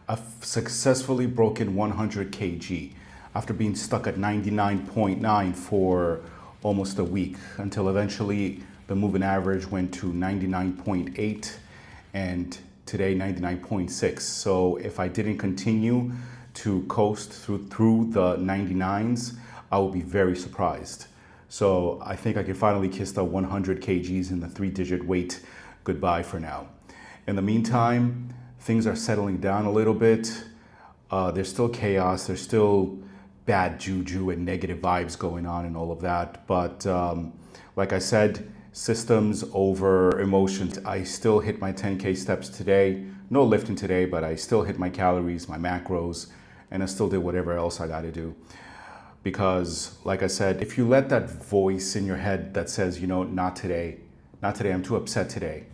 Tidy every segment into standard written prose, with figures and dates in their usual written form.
I've successfully broken 100 kg after being stuck at 99.9 for almost a week until eventually the moving average went to 99.8 and today 99.6. So if I didn't continue to coast through the 99s, I would be very surprised. So I think I can finally kiss the 100 kgs and the 3-digit weight goodbye for now. In the meantime, things are settling down a little bit. There's still chaos. There's still bad juju and negative vibes going on and all of that. But like I said, systems over emotions. I still hit my 10K steps today. No lifting today, but I still hit my calories, my macros, and I still did whatever else I got to do. Because like I said, if you let that voice in your head that says, you know, not today, I'm too upset today,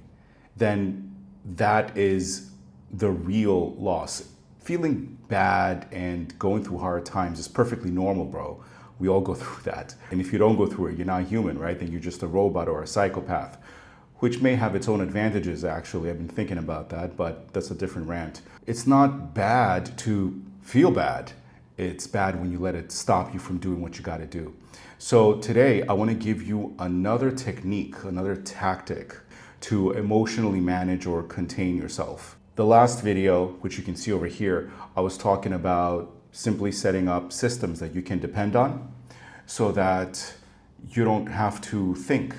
then that is the real loss. Feeling bad and going through hard times is perfectly normal, bro. We all go through that. And if you don't go through it, you're not human, right? Then you're just a robot or a psychopath, which may have its own advantages, actually. I've been thinking about that, but that's a different rant. It's not bad to feel bad. It's bad when you let it stop you from doing what you gotta do. So today, I wanna give you another technique, another tactic to emotionally manage or contain yourself. The last video, which you can see over here, I was talking about simply setting up systems that you can depend on so that you don't have to think.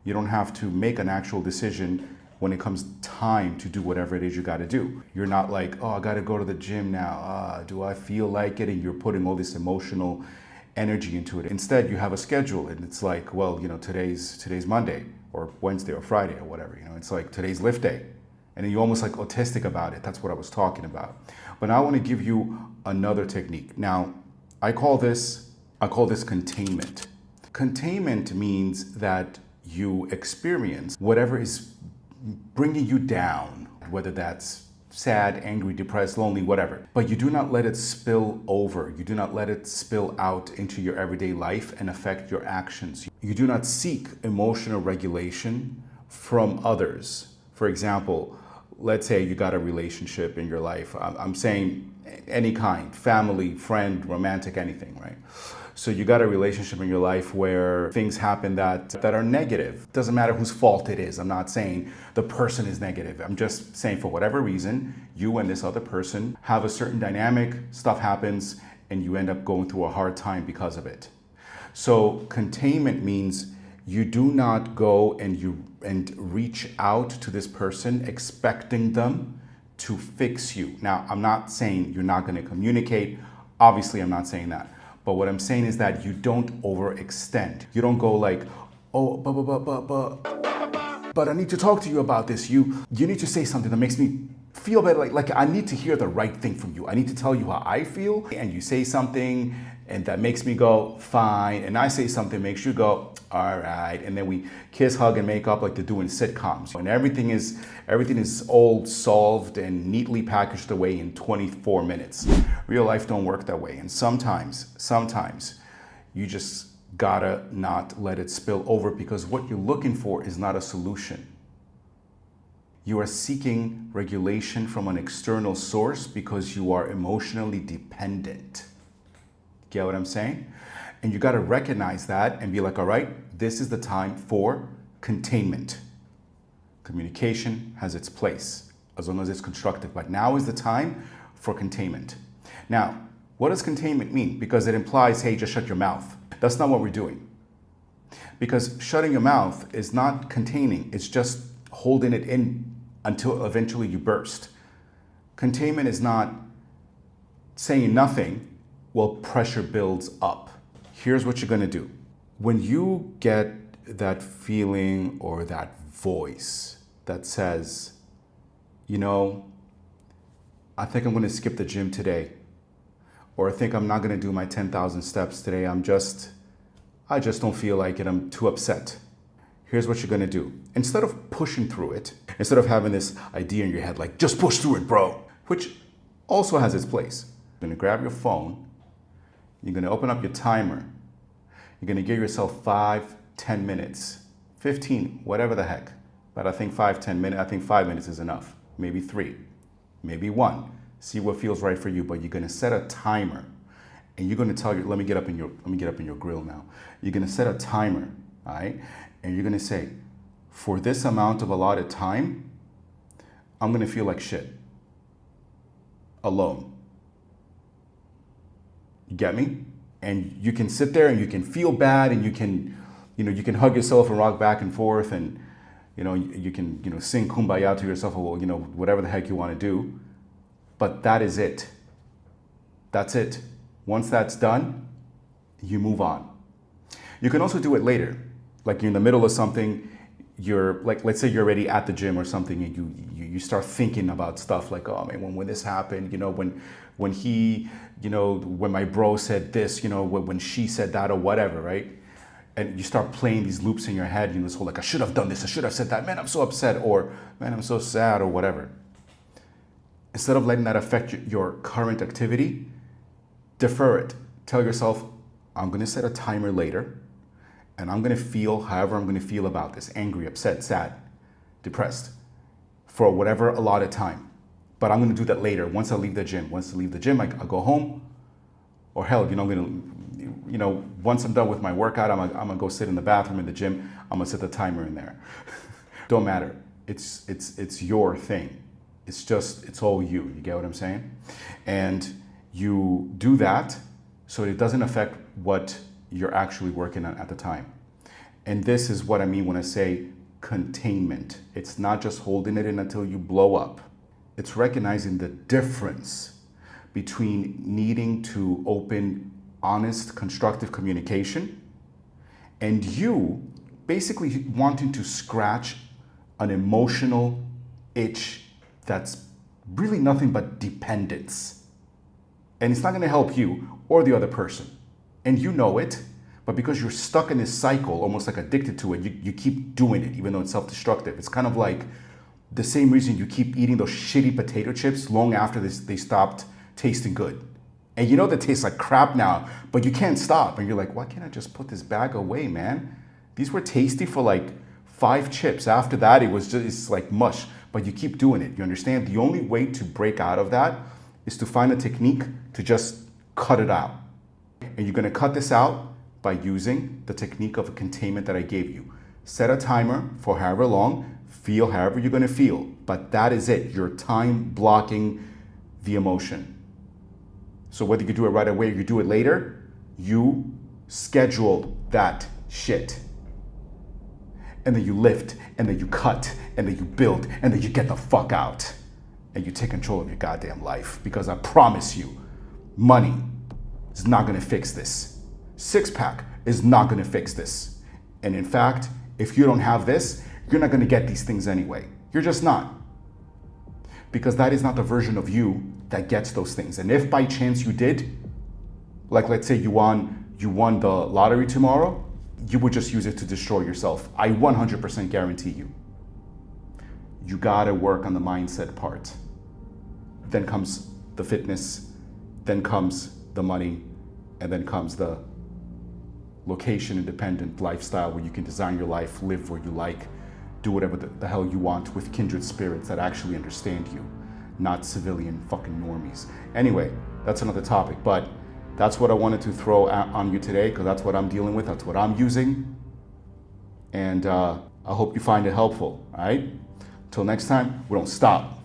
You don't have to make an actual decision when it comes time to do whatever it is you got to do. You're not like, oh, I got to go to the gym now. Do I feel like it? And you're putting all this emotional energy into it. Instead, you have a schedule and it's like, well, you know, today's Monday or Wednesday or Friday or whatever. You know, it's like today's lift day. And then you're almost like autistic about it. That's what I was talking about. But now I want to give you another technique. Now, I call this containment. Containment means that you experience whatever is bringing you down, whether that's sad, angry, depressed, lonely, whatever. But you do not let it spill over. You do not let it spill out into your everyday life and affect your actions. You do not seek emotional regulation from others. For example, let's say you got a relationship in your life. I'm saying any kind, family, friend, romantic, anything, right? So you got a relationship in your life where things happen that are negative. Doesn't matter whose fault it is. I'm not saying the person is negative. I'm just saying for whatever reason, you and this other person have a certain dynamic, stuff happens, and you end up going through a hard time because of it. So containment means you do not go and reach out to this person expecting them to fix you. Now, I'm not saying you're not going to communicate. Obviously, I'm not saying that. But what I'm saying is that you don't overextend. You don't go like, oh, but I need to talk to you about this. You need to say something that makes me feel better. Like I need to hear the right thing from you. I need to tell you how I feel. And you say something and that makes me go, fine. And I say something makes you go, all right. And then we kiss, hug, and make up like they do in sitcoms. And everything is all solved and neatly packaged away in 24 minutes. Real life don't work that way. And sometimes you just gotta not let it spill over because what you're looking for is not a solution. You are seeking regulation from an external source because you are emotionally dependent. Get what I'm saying? And you got to recognize that and be like, all right, this is the time for containment. Communication has its place as long as it's constructive, but now is the time for containment. Now, what does containment mean? Because it implies, hey, just shut your mouth. That's not what we're doing. Because shutting your mouth is not containing, it's just holding it in until eventually you burst. Containment is not saying nothing while pressure builds up. Here's what you're gonna do. When you get that feeling or that voice that says, you know, I think I'm gonna skip the gym today, or I think I'm not gonna do my 10,000 steps today, I just don't feel like it, I'm too upset. Here's what you're gonna do. Instead of pushing through it, instead of having this idea in your head like, just push through it, bro, which also has its place, you're gonna grab your phone, you're gonna open up your timer. You're gonna give yourself 5-10 minutes, 15, whatever the heck. But I think 5 minutes is enough. Maybe 3, maybe 1. See what feels right for you, but you're gonna set a timer, and you're gonna tell your, let me get up in your grill now. You're gonna set a timer, all right? And you're gonna say, for this amount of allotted time, I'm gonna feel like shit. Alone. You get me? And you can sit there and you can feel bad, and you can hug yourself and rock back and forth, and you can sing kumbaya to yourself, or whatever the heck you want to do. But that is it. That's it. Once that's done, you move on. You can also do it later. Like you're in the middle of something, you're like, let's say you're already at the gym or something, and you start thinking about stuff like, oh man, when this happened, when he, when my bro said this, when she said that, or whatever, right? And you start playing these loops in your head, this whole like, I should have done this, I should have said that, man, I'm so upset, or man, I'm so sad, or whatever. Instead of letting that affect your current activity, defer it. Tell yourself, I'm gonna set a timer later, and I'm gonna feel however I'm gonna feel about this, angry, upset, sad, depressed, for whatever allotted time. But I'm gonna do that later, once I leave the gym. Once I leave the gym, I'll go home, or hell, I'm gonna, once I'm done with my workout, I'm gonna go sit in the bathroom in the gym, I'm gonna set the timer in there. Don't matter, it's your thing. It's all you get what I'm saying? And you do that so it doesn't affect what you're actually working on at the time. And this is what I mean when I say containment. It's not just holding it in until you blow up. It's recognizing the difference between needing to open honest, constructive communication and you basically wanting to scratch an emotional itch that's really nothing but dependence. And it's not gonna help you or the other person. And you know it, but because you're stuck in this cycle, almost like addicted to it, you keep doing it, even though it's self-destructive. It's kind of like the same reason you keep eating those shitty potato chips long after they stopped tasting good. And you know they taste like crap now, but you can't stop. And you're like, why can't I just put this bag away, man? These were tasty for like 5 chips. After that, it's like mush. But you keep doing it, you understand? The only way to break out of that is to find a technique to just cut it out. And you're gonna cut this out by using the technique of a containment that I gave you. Set a timer for however long, feel however you're gonna feel, but that is it. You're time blocking the emotion. So whether you do it right away or you do it later, you schedule that shit. And then you lift, and then you cut, and then you build, and then you get the fuck out. And you take control of your goddamn life. Because I promise you, money is not gonna fix this. 6-pack is not gonna fix this. And in fact, if you don't have this, you're not gonna get these things anyway. You're just not. Because that is not the version of you that gets those things. And if by chance you did, like let's say you won the lottery tomorrow, you would just use it to destroy yourself. I 100% guarantee you. You gotta work on the mindset part. Then comes the fitness, then comes the money, and then comes the location-independent lifestyle where you can design your life, live where you like, do whatever the hell you want with kindred spirits that actually understand you, not civilian fucking normies. Anyway, that's another topic, but that's what I wanted to throw on you today, because that's what I'm dealing with, that's what I'm using. And I hope you find it helpful, all right? Till next time, we don't stop.